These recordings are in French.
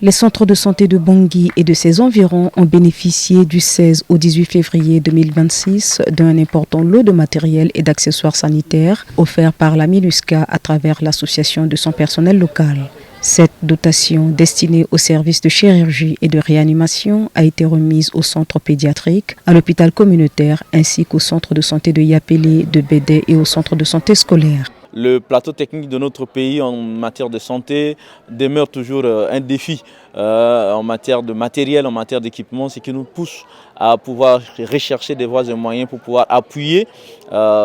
Les centres de santé de Bangui et de ses environs ont bénéficié du 16 au 18 février 2026 d'un important lot de matériel et d'accessoires sanitaires offerts par la MINUSCA à travers l'association de son personnel local. Cette dotation destinée aux services de chirurgie et de réanimation a été remise au centre pédiatrique, à l'hôpital communautaire ainsi qu'au centre de santé de Yapélé, de Bédé et au centre de santé scolaire. Le plateau technique de notre pays en matière de santé demeure toujours un défi en matière de matériel, en matière d'équipement, ce qui nous pousse à pouvoir rechercher des voies et moyens pour pouvoir appuyer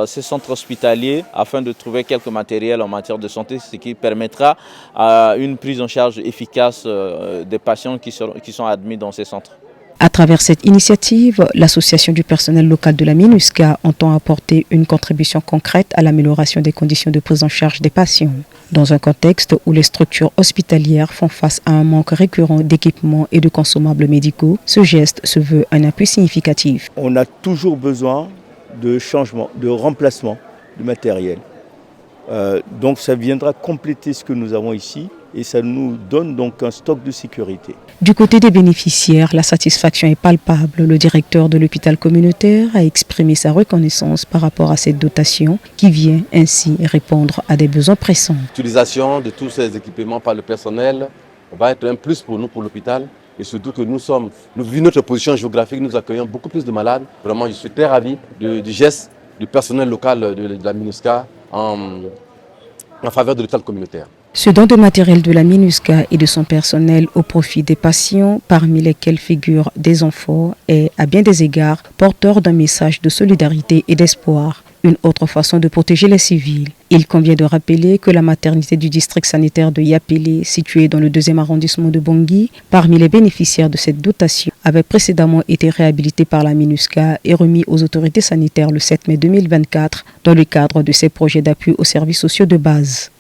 ces centres hospitaliers afin de trouver quelques matériels en matière de santé, ce qui permettra une prise en charge efficace des patients qui sont admis dans ces centres. À travers cette initiative, l'association du personnel local de la MINUSCA entend apporter une contribution concrète à l'amélioration des conditions de prise en charge des patients. Dans un contexte où les structures hospitalières font face à un manque récurrent d'équipements et de consommables médicaux, ce geste se veut un appui significatif. On a toujours besoin de changement, de remplacement de matériel. Donc ça viendra compléter ce que nous avons ici et ça nous donne donc un stock de sécurité. Du côté des bénéficiaires, la satisfaction est palpable. Le directeur de l'hôpital communautaire a exprimé sa reconnaissance par rapport à cette dotation qui vient ainsi répondre à des besoins pressants. L'utilisation de tous ces équipements par le personnel va être un plus pour nous, pour l'hôpital. Et surtout que vu notre position géographique, nous accueillons beaucoup plus de malades. Vraiment, je suis très ravi du geste du personnel local de la MINUSCA en faveur de l'hôpital communautaire. Ce don de matériel de la MINUSCA et de son personnel au profit des patients, parmi lesquels figurent des enfants, est à bien des égards porteur d'un message de solidarité et d'espoir. Une autre façon de protéger les civils. Il convient de rappeler que la maternité du district sanitaire de Yapélé, située dans le 2e arrondissement de Bangui, parmi les bénéficiaires de cette dotation, avait précédemment été réhabilitée par la MINUSCA et remis aux autorités sanitaires le 7 mai 2024 dans le cadre de ses projets d'appui aux services sociaux de base.